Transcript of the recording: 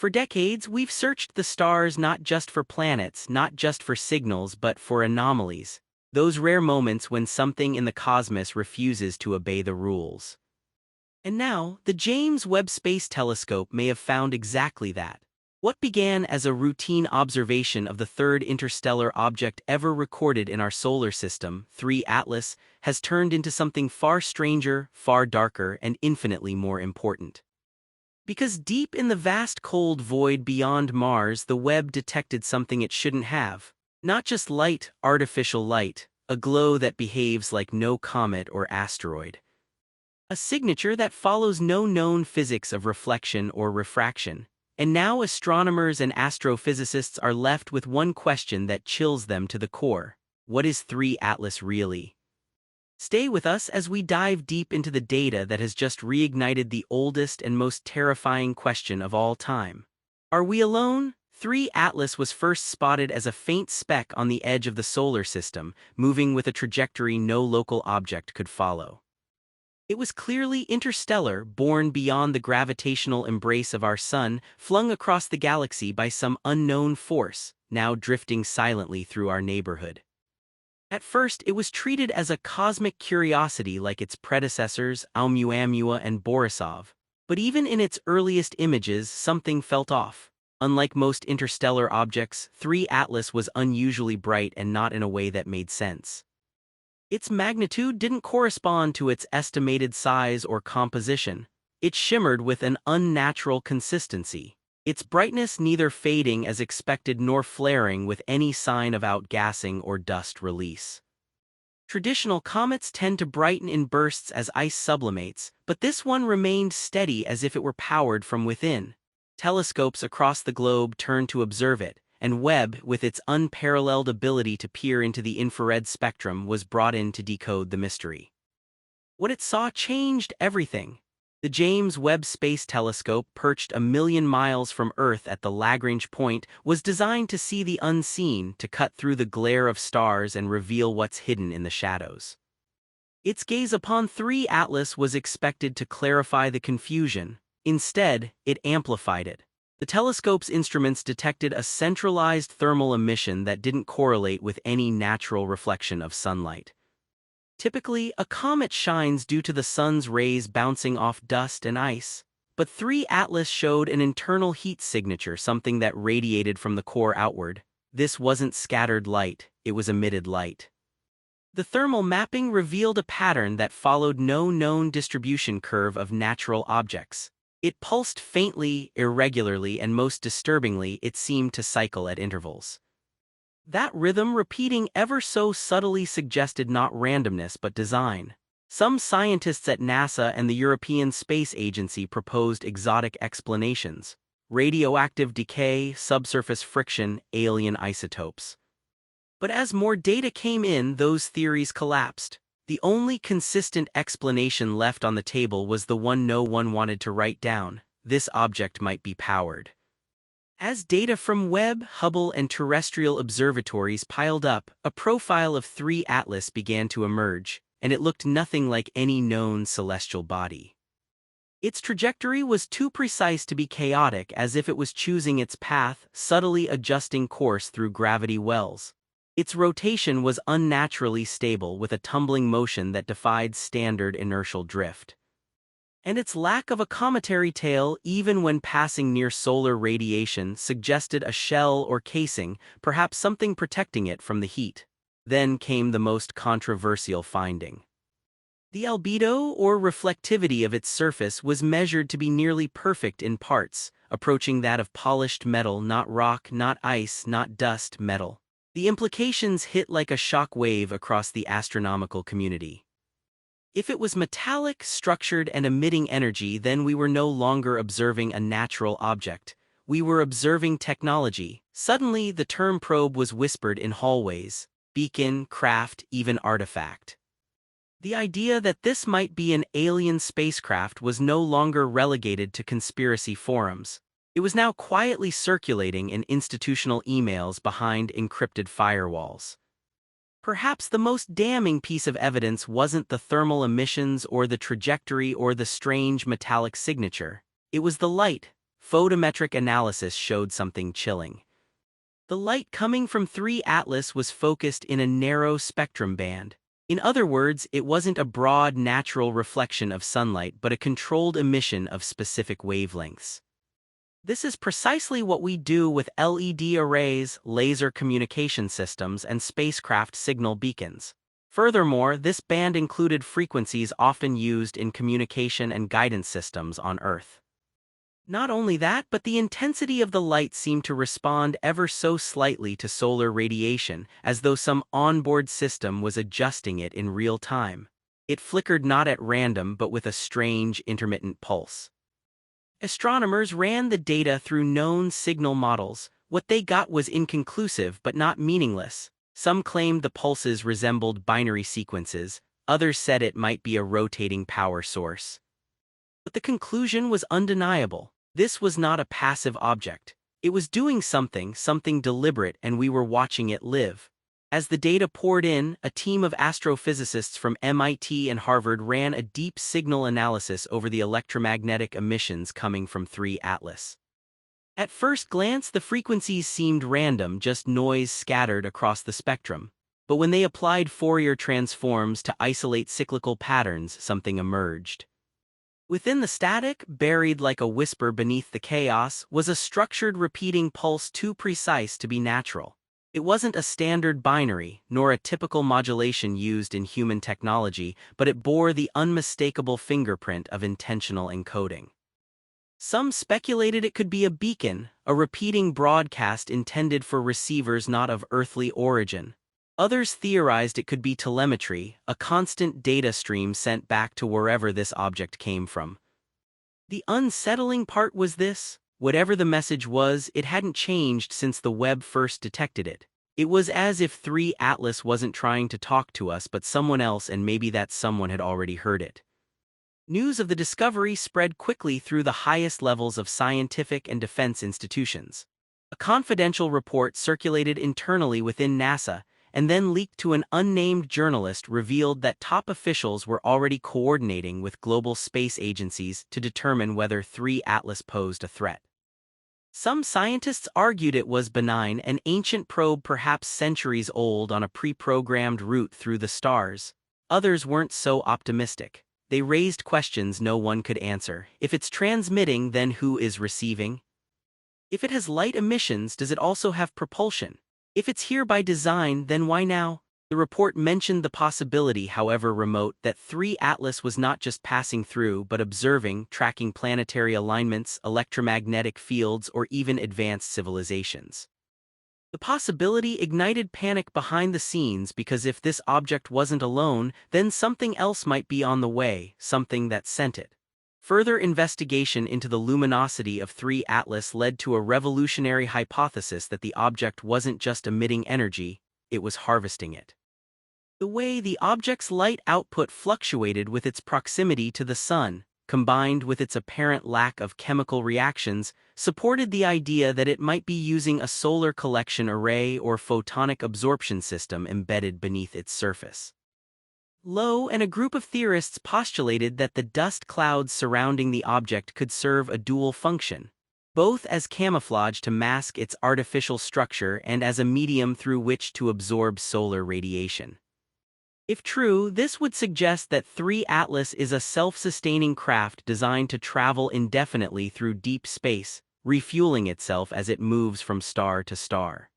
For decades, we've searched the stars not just for planets, not just for signals, but for anomalies. Those rare moments when something in the cosmos refuses to obey the rules. And now, the James Webb Space Telescope may have found exactly that. What began as a routine observation of the third interstellar object ever recorded in our solar system, 3 Atlas, has turned into something far stranger, far darker, and infinitely more important. Because deep in the vast cold void beyond Mars, the Webb detected something it shouldn't have. Not just light, artificial light, a glow that behaves like no comet or asteroid. A signature that follows no known physics of reflection or refraction. And now astronomers and astrophysicists are left with one question that chills them to the core. What is 3 Atlas really? Stay with us as we dive deep into the data that has just reignited the oldest and most terrifying question of all time. Are we alone? 3 Atlas was first spotted as a faint speck on the edge of the solar system, moving with a trajectory no local object could follow. It was clearly interstellar, born beyond the gravitational embrace of our sun, flung across the galaxy by some unknown force, now drifting silently through our neighborhood. At first, it was treated as a cosmic curiosity like its predecessors, Oumuamua and Borisov. But even in its earliest images, something felt off. Unlike most interstellar objects, 3 Atlas was unusually bright and not in a way that made sense. Its magnitude didn't correspond to its estimated size or composition. It shimmered with an unnatural consistency, its brightness neither fading as expected nor flaring with any sign of outgassing or dust release. Traditional comets tend to brighten in bursts as ice sublimates, but this one remained steady as if it were powered from within. Telescopes across the globe turned to observe it, and Webb, with its unparalleled ability to peer into the infrared spectrum, was brought in to decode the mystery. What it saw changed everything. The James Webb Space Telescope, perched a million miles from Earth at the Lagrange point, was designed to see the unseen, to cut through the glare of stars and reveal what's hidden in the shadows. Its gaze upon 3 Atlas was expected to clarify the confusion. Instead, it amplified it. The telescope's instruments detected a centralized thermal emission that didn't correlate with any natural reflection of sunlight. Typically, a comet shines due to the sun's rays bouncing off dust and ice. But 3 Atlas showed an internal heat signature, something that radiated from the core outward. This wasn't scattered light, it was emitted light. The thermal mapping revealed a pattern that followed no known distribution curve of natural objects. It pulsed faintly, irregularly, and most disturbingly, it seemed to cycle at intervals. That rhythm, repeating ever so subtly, suggested not randomness but design. Some scientists at NASA and the European Space Agency proposed exotic explanations: radioactive decay, subsurface friction, alien isotopes. But as more data came in, those theories collapsed. The only consistent explanation left on the table was the one no one wanted to write down: this object might be powered. As data from Webb, Hubble, and terrestrial observatories piled up, a profile of 3 Atlas began to emerge, and it looked nothing like any known celestial body. Its trajectory was too precise to be chaotic, as if it was choosing its path, subtly adjusting course through gravity wells. Its rotation was unnaturally stable, with a tumbling motion that defied standard inertial drift. And its lack of a cometary tail, even when passing near solar radiation, suggested a shell or casing, perhaps something protecting it from the heat. Then came the most controversial finding. The albedo, or reflectivity, of its surface was measured to be nearly perfect in parts, approaching that of polished metal, not rock, not ice, not dust, metal. The implications hit like a shock wave across the astronomical community. If it was metallic, structured, and emitting energy, then we were no longer observing a natural object. We were observing technology. Suddenly, the term probe was whispered in hallways: beacon, craft, even artifact. The idea that this might be an alien spacecraft was no longer relegated to conspiracy forums. It was now quietly circulating in institutional emails behind encrypted firewalls. Perhaps the most damning piece of evidence wasn't the thermal emissions or the trajectory or the strange metallic signature. It was the light. photometric analysis showed something chilling. The light coming from 3 Atlas was focused in a narrow spectrum band. In other words, it wasn't a broad natural reflection of sunlight but a controlled emission of specific wavelengths. This is precisely what we do with LED arrays, laser communication systems, and spacecraft signal beacons. Furthermore, this band included frequencies often used in communication and guidance systems on Earth. Not only that, but the intensity of the light seemed to respond ever so slightly to solar radiation, as though some onboard system was adjusting it in real time. It flickered not at random but with a strange, intermittent pulse. Astronomers ran the data through known signal models. What they got was inconclusive but not meaningless. Some claimed the pulses resembled binary sequences, others said it might be a rotating power source. But the conclusion was undeniable. This was not a passive object. It was doing something deliberate, and we were watching it live. As the data poured in, a team of astrophysicists from MIT and Harvard ran a deep signal analysis over the electromagnetic emissions coming from 3 Atlas. At first glance, the frequencies seemed random, just noise scattered across the spectrum. But when they applied Fourier transforms to isolate cyclical patterns, something emerged. Within the static, buried like a whisper beneath the chaos, was a structured repeating pulse too precise to be natural. It wasn't a standard binary, nor a typical modulation used in human technology, but it bore the unmistakable fingerprint of intentional encoding. Some speculated it could be a beacon, a repeating broadcast intended for receivers not of earthly origin. Others theorized it could be telemetry, a constant data stream sent back to wherever this object came from. The unsettling part was this: whatever the message was, it hadn't changed since the Webb first detected it. It was as if 3 Atlas wasn't trying to talk to us but someone else, and maybe that someone had already heard it. News of the discovery spread quickly through the highest levels of scientific and defense institutions. A confidential report circulated internally within NASA, and then leaked to an unnamed journalist, revealed that top officials were already coordinating with global space agencies to determine whether 3 Atlas posed a threat. Some scientists argued it was benign, an ancient probe perhaps centuries old on a pre-programmed route through the stars. Others weren't so optimistic. They raised questions no one could answer. If it's transmitting, then who is receiving? If it has light emissions, does it also have propulsion? If it's here by design, then why now? The report mentioned the possibility, however remote, that 3 Atlas was not just passing through but observing, tracking planetary alignments, electromagnetic fields, or even advanced civilizations. The possibility ignited panic behind the scenes, because if this object wasn't alone, then something else might be on the way, something that sent it. Further investigation into the luminosity of 3 Atlas led to a revolutionary hypothesis that the object wasn't just emitting energy, it was harvesting it. The way the object's light output fluctuated with its proximity to the sun, combined with its apparent lack of chemical reactions, supported the idea that it might be using a solar collection array or photonic absorption system embedded beneath its surface. Lowe and a group of theorists postulated that the dust clouds surrounding the object could serve a dual function, both as camouflage to mask its artificial structure and as a medium through which to absorb solar radiation. If true, this would suggest that 3 Atlas is a self-sustaining craft designed to travel indefinitely through deep space, refueling itself as it moves from star to star.